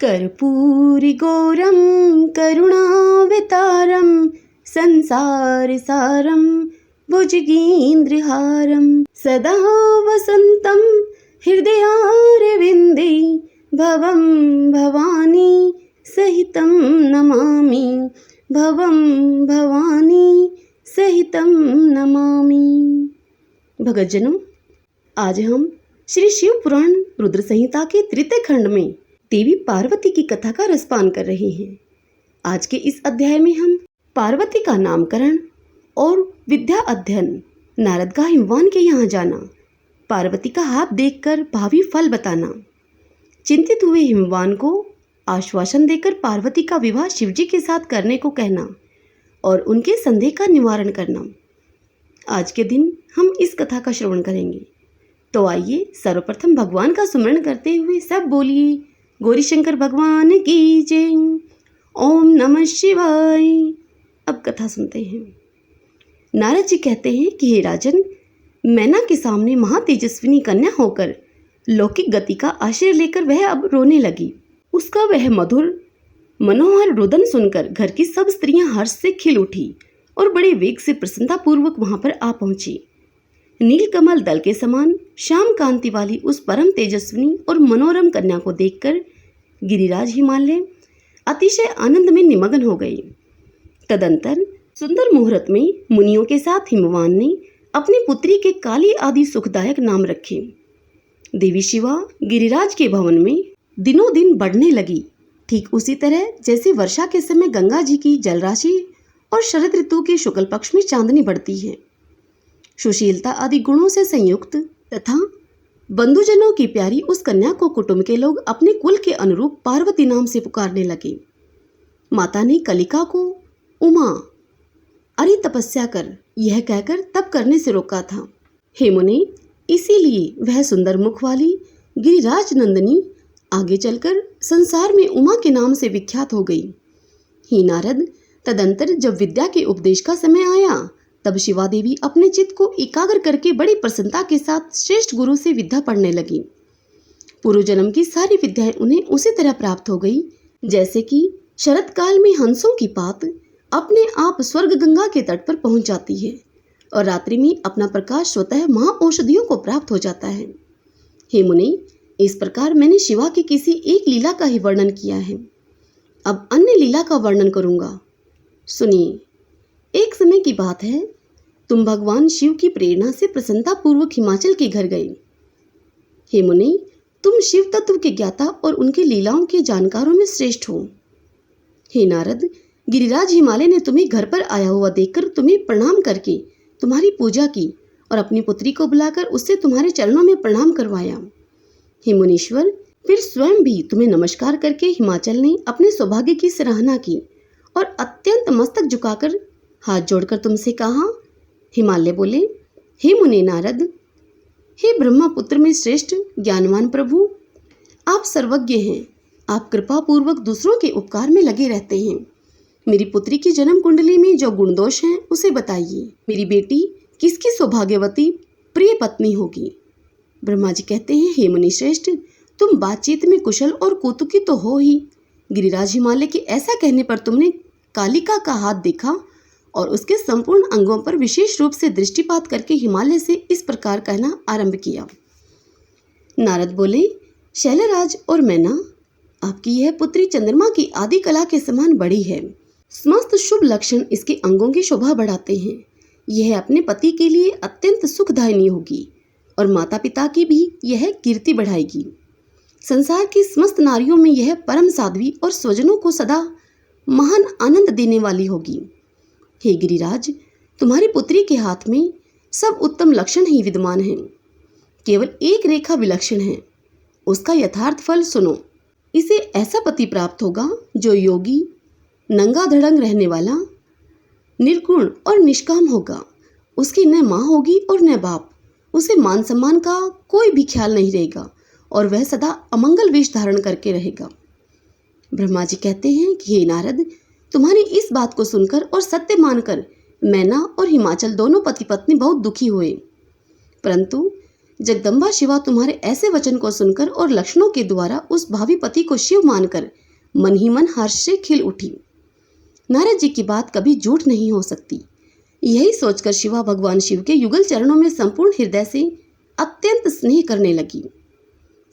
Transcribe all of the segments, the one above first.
कर्पूरिगौरं करुणावतारं संसारसारं भुजगेन्द्रहारं सदा वसन्तं हृदयारविन्दे भवं भवानी सहितं नमामि भवं भवानी सहितं नमामि। भगतजनों, आज हम श्री शिव पुराण रुद्र संहिता के तृतीय खंड में देवी पार्वती की कथा का रसपान कर रहे हैं। आज के इस अध्याय में हम पार्वती का नामकरण और विद्या अध्ययन, नारद का हिमवान के यहाँ जाना, पार्वती का हाथ देखकर भावी फल बताना, चिंतित हुए हिमवान को आश्वासन देकर पार्वती का विवाह शिवजी के साथ करने को कहना और उनके संदेह का निवारण करना। आज के दिन हम इस कथा का श्रवण करेंगे। तो आइए सर्वप्रथम भगवान का सुमरण करते हुए सब बोलिए गौरी शंकर भगवान की जय। ओम नमः शिवाय। अब कथा सुनते हैं। नारद जी कहते हैं कि हे राजन, मैना के सामने महातेजस्विनी कन्या होकर लौकिक गति का आश्रय लेकर वह अब रोने लगी। उसका वह मधुर मनोहर रुदन सुनकर घर की सब स्त्रियां हर्ष से खिल उठी और बड़े वेग से प्रसन्नतापूर्वक वहां पर आ पहुंची। नीलकमल दल के समान श्याम कांति वाली उस परम तेजस्विनी और मनोरम कन्या को देखकर गिरिराज हिमालय अतिशय आनंद में निमग्न हो गए। तदंतर सुंदर मुहूर्त में मुनियों के साथ हिमवान ने अपनी पुत्री के काली आदि सुखदायक नाम रखे। देवी शिवा गिरिराज के भवन में दिनों दिन बढ़ने लगी, ठीक उसी तरह जैसे वर्षा के समय गंगा जी की जलराशि और शरद ऋतु के शुक्ल पक्ष में चांदनी बढ़ती है। सुशीलता आदि गुणों से संयुक्त तथा बंधुजनों की प्यारी उस कन्या को कुटुंब के लोग अपने कुल के अनुरूप पार्वती नाम से पुकारने लगे। माता ने कलिका को उमा अरे तपस्या कर यह कहकर तप करने से रोका था। हे मुने, इसीलिए वह सुंदर मुख वाली गिरिराज नंदिनी आगे चलकर संसार में उमा के नाम से विख्यात हो गई। हे नारद, तदंतर जब विद्या के उपदेश का समय आया तब शिवा देवी अपने चित्त को एकाग्र करके बड़ी प्रसन्नता के साथ श्रेष्ठ गुरु से विद्या पढ़ने लगी। पूर्व जन्म की सारी विद्याएं उन्हें उसी तरह प्राप्त हो गई जैसे कि शरद काल में हंसों की पात अपने आप स्वर्ग गंगा के तट पर पहुंच जाती है और रात्रि में अपना प्रकाश स्वतः महाऔषधियों को प्राप्त हो जाता है। हे मुनि, इस प्रकार मैंने शिवा की किसी एक लीला का ही वर्णन किया है। अब अन्य लीला का वर्णन करूंगा, सुनिए। एक समय की बात है, तुम भगवान शिव की प्रेरणा से प्रसन्नता पूर्वक हिमाचल के घर गए। हे मुनि, तुम शिव तत्व के ज्ञाता और उनके लीलाओं के जानकारों में श्रेष्ठ हो। हे नारद, गिरिराज हिमालय ने तुम्हें घर पर आया हुआ देखकर तुम्हें प्रणाम करके तुम्हारी पूजा की और अपनी पुत्री को बुलाकर उससे तुम्हारे चरणों में प्रणाम करवाया। हे मुनीश्वर, फिर स्वयं भी तुम्हें नमस्कार करके हिमाचल ने अपने सौभाग्य की सराहना की और अत्यंत मस्तक झुकाकर हाथ जोड़कर तुमसे कहा। हिमालय बोले, हे मुनि नारद, हे ब्रह्मा पुत्र में श्रेष्ठ ज्ञानवान प्रभु, आप सर्वज्ञ हैं। आप कृपा पूर्वक दूसरों के उपकार में लगे रहते हैं। मेरी पुत्री की जन्म कुंडली में जो गुण दोष हैं उसे बताइए। मेरी बेटी किसकी सौभाग्यवती प्रिय पत्नी होगी? ब्रह्मा जी कहते हैं, हे मुनि श्रेष्ठ, तुम बातचीत में कुशल और कौतुकी तो हो ही। गिरिराज हिमालय के ऐसा कहने पर तुमने कालिका का हाथ देखा और उसके संपूर्ण अंगों पर विशेष रूप से दृष्टिपात करके हिमालय से इस प्रकार कहना आरंभ किया। नारद बोले, शैलराज और मैना, आपकी यह पुत्री चंद्रमा की आदि कला के समान बड़ी है। समस्त शुभ लक्षण इसके अंगों की शोभा बढ़ाते हैं। यह अपने पति के लिए अत्यंत सुखदायिनी होगी और माता पिता की भी यह कीर्ति बढ़ाएगी। संसार की समस्त नारियों में यह परम साध्वी और स्वजनों को सदा महान आनंद देने वाली होगी। हे गिरिराज, तुम्हारी पुत्री के हाथ में सब उत्तम लक्षण ही विद्यमान हैं। केवल एक रेखा विलक्षण है। उसका यथार्थ फल सुनो। इसे ऐसा पति प्राप्त होगा जो योगी, नंगा धड़ंग रहने वाला, निर्गुण और निष्काम होगा। उसकी न माँ होगी और न बाप। उसे मान सम्मान का कोई भी ख्याल नहीं रहेगा और वह सदा अमंगल वेश धारण करके रहेगा। ब्रह्मा जी कहते हैं कि हे नारद, तुम्हारी इस बात को सुनकर और सत्य मानकर मैना और हिमाचल दोनों पति पत्नी बहुत दुखी हुए, परंतु जगदम्बा शिवा तुम्हारे ऐसे वचन को सुनकर और लक्षणों के द्वारा उस भावी पति को शिव मानकर मन ही मन हर्ष से खिल उठी। नारद जी की बात कभी झूठ नहीं हो सकती। यही सोचकर शिवा भगवान शिव के युगल चरणों में संपूर्ण हृदय से अत्यंत स्नेह करने लगी।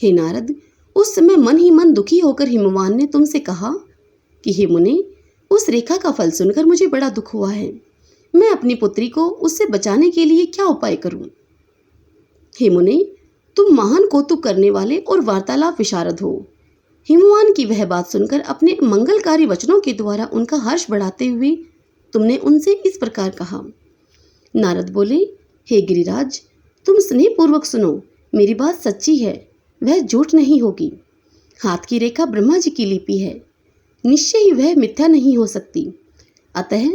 हे नारद, उस समय मन ही मन दुखी होकर हिमवान ने तुमसे कहा कि हे मुने, उस रेखा का फल सुनकर मुझे बड़ा दुख हुआ है। मैं अपनी पुत्री को उससे बचाने के लिए क्या उपाय करूं? हे मुने, तुम महान कौतुक करने वाले और वार्तालाप विशारद हो। हिमवान की वह बात सुनकर अपने मंगलकारी वचनों के द्वारा उनका हर्ष बढ़ाते हुए तुमने उनसे इस प्रकार कहा। नारद बोले, हे गिरिराज, तुम स्नेहपूर्वक सुनो, मेरी बात सच्ची है, वह झूठ नहीं होगी। हाथ की रेखा ब्रह्मा जी की लिपि है, निश्चय ही वह मिथ्या नहीं हो सकती। अतः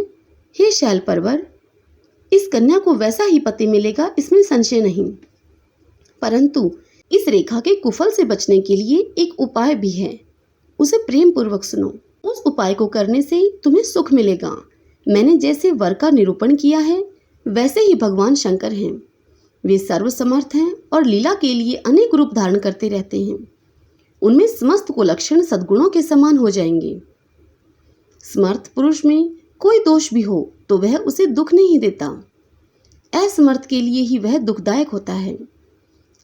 हे शैल पर्वर, इस कन्या को वैसा ही पति मिलेगा, इसमें संशय नहीं। परंतु इस रेखा के कुफल से बचने के लिए एक उपाय भी है, उसे प्रेम पूर्वक सुनो। उस उपाय को करने से तुम्हें सुख मिलेगा। मैंने जैसे वर का निरूपण किया है वैसे ही भगवान शंकर हैं। वे सर्वसमर्थ हैं और लीला के लिए अनेक रूप धारण करते रहते हैं। उनमें समस्त कुलक्षण सद्गुणों के समान हो जाएंगे। समर्थ पुरुष में कोई दोष भी हो तो वह उसे दुख नहीं देता। असमर्थ के लिए ही वह दुखदायक होता है।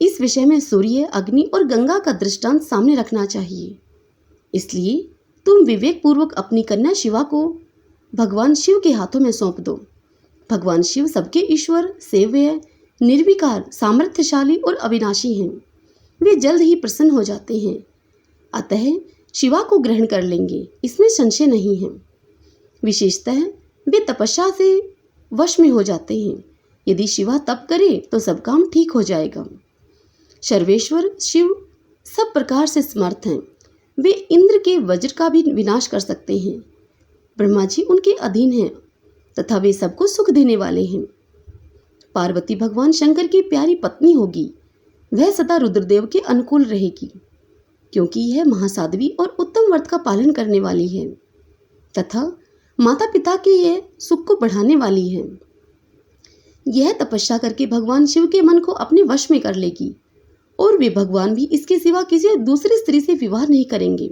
इस विषय में सूर्य, अग्नि और गंगा का दृष्टांत सामने रखना चाहिए। इसलिए तुम विवेक पूर्वक अपनी कन्या शिवा को भगवान शिव के हाथों में सौंप दो। भगवान शिव सबके ईश्वर, सेव्य, निर्विकार, सामर्थ्यशाली और अविनाशी हैं। वे जल्द ही प्रसन्न हो जाते हैं। अतः शिवा को ग्रहण कर लेंगे, इसमें संशय नहीं है। विशेषतः वे तपस्या से वश में हो जाते हैं। यदि शिवा तप करे तो सब काम ठीक हो जाएगा। सर्वेश्वर शिव सब प्रकार से समर्थ हैं। वे इंद्र के वज्र का भी विनाश कर सकते हैं। ब्रह्मा जी उनके अधीन हैं तथा वे सबको सुख देने वाले हैं। पार्वती भगवान शंकर की प्यारी पत्नी होगी। वह सदा रुद्रदेव के अनुकूल रहेगी, क्योंकि यह महासाध्वी और उत्तम व्रत का पालन करने वाली है तथा माता पिता के यह सुख को बढ़ाने वाली है। यह तपस्या करके भगवान शिव के मन को अपने वश में कर लेगी और वे भगवान भी इसके सिवा किसी दूसरी स्त्री से विवाह नहीं करेंगे।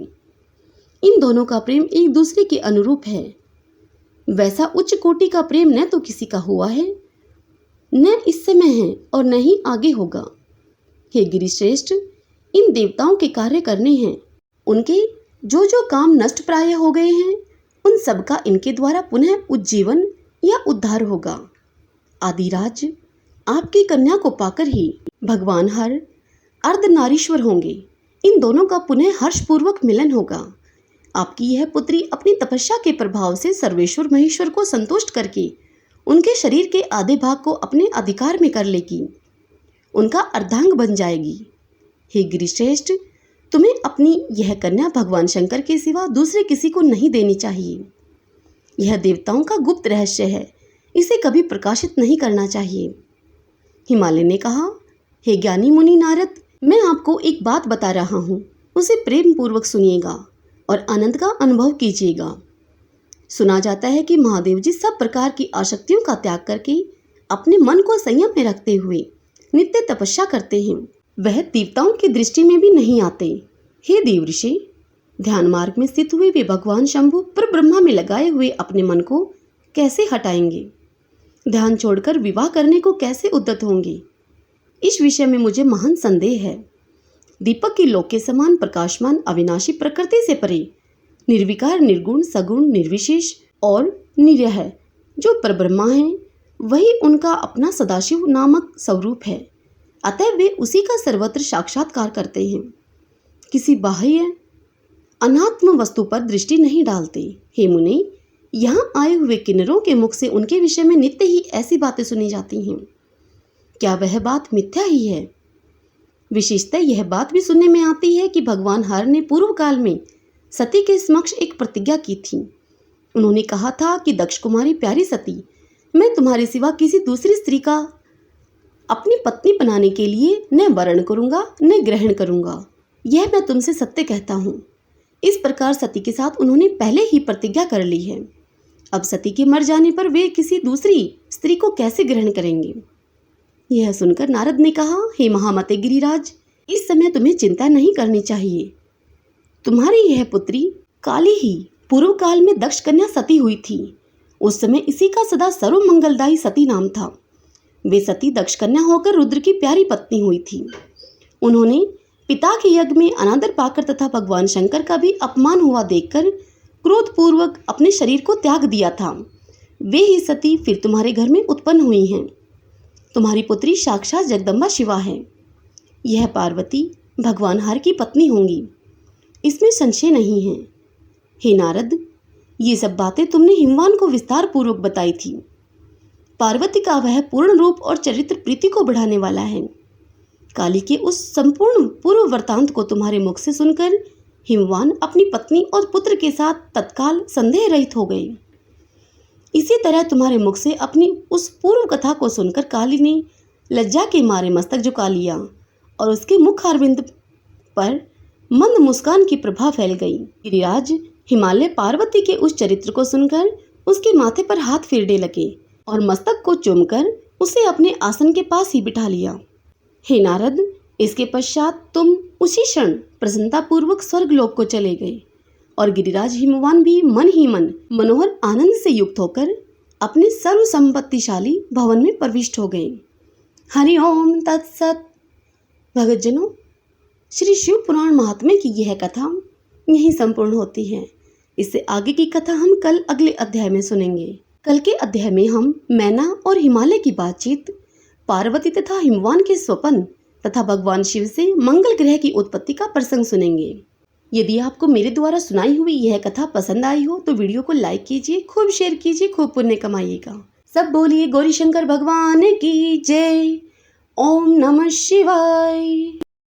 इन दोनों का प्रेम एक दूसरे के अनुरूप है। वैसा उच्च कोटि का प्रेम न तो किसी का हुआ है, न इस समय है और न ही आगे होगा। हे गिरिश्रेष्ठ, इन देवताओं के कार्य करने हैं। उनके जो जो काम नष्ट प्राय हो गए हैं उन सब का इनके द्वारा पुनः उज्जीवन या उद्धार होगा। आदिराज, आपकी कन्या को पाकर ही भगवान हर अर्धनारीश्वर होंगे। इन दोनों का पुनः हर्षपूर्वक मिलन होगा। आपकी यह पुत्री अपनी तपस्या के प्रभाव से सर्वेश्वर महेश्वर को संतुष्ट करके उनके शरीर के आधे भाग को अपने अधिकार में कर लेगी, उनका अर्धांग बन जाएगी। हे गिरिश्रेष्ठ, तुम्हें अपनी यह कन्या भगवान शंकर के सिवा दूसरे किसी को नहीं देनी चाहिए। यह देवताओं का गुप्त रहस्य है, इसे कभी प्रकाशित नहीं करना चाहिए। हिमालय ने कहा, हे ज्ञानी मुनि नारद, मैं आपको एक बात बता रहा हूँ, उसे प्रेम पूर्वक सुनिएगा और आनंद का अनुभव कीजिएगा। सुना जाता है कि महादेव जी सब प्रकार की आसक्तियों का त्याग करके अपने मन को संयम में रखते हुए नित्य तपस्या करते हैं। वह देवताओं की दृष्टि में भी नहीं आते। हे देव ऋषि, ध्यान मार्ग में स्थित हुए वे भगवान शंभु पर ब्रह्मा में लगाए हुए अपने मन को कैसे हटाएंगे? ध्यान छोड़कर विवाह करने को कैसे उद्यत होंगे? इस विषय में मुझे महान संदेह है। दीपक की लोक के समान प्रकाशमान अविनाशी प्रकृति से परे निर्विकार, निर्गुण, सगुण, निर्विशेष और निरह जो परब्रह्मा है, वही उनका अपना सदाशिव नामक स्वरूप है। अतः वे उसी का सर्वत्र साक्षात्कार करते हैं, किसी बाह्य अनात्म वस्तु पर दृष्टि नहीं डालते। हे मुने, यहाँ आए हुए किन्नरों के मुख से उनके विषय में नित्य ही ऐसी बातें सुनी जाती हैं। क्या वह बात मिथ्या ही है? विशेषतः यह बात भी सुनने में आती है कि भगवान हर ने पूर्व काल में सती के समक्ष एक प्रतिज्ञा की थी। उन्होंने कहा था कि दक्ष कुमारी प्यारी सती, मैं तुम्हारे सिवा किसी दूसरी स्त्री का अपनी पत्नी बनाने के लिए न वर्ण करूंगा न ग्रहण करूंगा। यह मैं तुमसे सत्य कहता हूँ। इस प्रकार सती के साथ उन्होंने पहले ही प्रतिज्ञा कर ली है। अब सती के मर जाने पर वे किसी दूसरी स्त्री को कैसे ग्रहण करेंगे? यह सुनकर नारद ने कहा, हे महामते गिरिराज, इस समय तुम्हें चिंता नहीं करनी चाहिए। तुम्हारी यह पुत्री काली ही पूर्व काल में दक्ष कन्या सती हुई थी। उस समय इसी का सदा सर्व मंगलदायी सती नाम था। वे सती दक्ष कन्या होकर रुद्र की प्यारी पत्नी हुई थी। उन्होंने पिता के यज्ञ में अनादर पाकर तथा भगवान शंकर का भी अपमान हुआ देखकर क्रोधपूर्वक अपने शरीर को त्याग दिया था। वे ही सती फिर तुम्हारे घर में उत्पन्न हुई हैं। तुम्हारी पुत्री साक्षात जगदम्बा शिवा है। यह पार्वती भगवान हर की पत्नी होंगी, इसमें संशय नहीं है। हे नारद, ये सब बातें तुमने हिमवान को विस्तार पूर्वक बताई थी। पार्वती का वह पूर्ण रूप और चरित्र प्रीति को बढ़ाने वाला है। काली के उस संपूर्ण पूर्व वृत्तांत को तुम्हारे मुख से सुनकर हिमवान अपनी पत्नी और पुत्र के साथ तत्काल संदेह रहित हो गए। इसी तरह तुम्हारे मुख से अपनी उस पूर्व कथा को सुनकर काली ने लज्जा के मारे मस्तक झुका लिया और उसके मुखारविंद पर मंद मुस्कान की प्रभा फैल गई। गिरिराज हिमालय पार्वती के उस चरित्र को सुनकर उसके माथे पर हाथ फेरने लगे और मस्तक को चूमकर उसे अपने आसन के पास ही बिठा लिया। हे नारद, इसके पश्चात तुम उसी क्षण प्रसन्नतापूर्वक स्वर्गलोक को चले गए और गिरिराज हिमवान भी मन ही मन मनोहर आनंद से युक्त होकर अपने सर्व संपत्तिशाली भवन में प्रविष्ट हो गए। हरि ओम तत्सत। भगतजनों, श्री शिव पुराण महात्म्य की यह कथा यहीं संपूर्ण होती है। इससे आगे की कथा हम कल अगले अध्याय में सुनेंगे। कल के अध्याय में हम मैना और हिमालय की बातचीत, पार्वती तथा हिमवान के स्वपन तथा भगवान शिव से मंगल ग्रह की उत्पत्ति का प्रसंग सुनेंगे। यदि आपको मेरे द्वारा सुनाई हुई यह कथा पसंद आई हो तो वीडियो को लाइक कीजिए, खूब शेयर कीजिए, खूब पुण्य कमाइएगा। सब बोलिए गौरी शंकर भगवान की जय। ओम नमः शिवाय।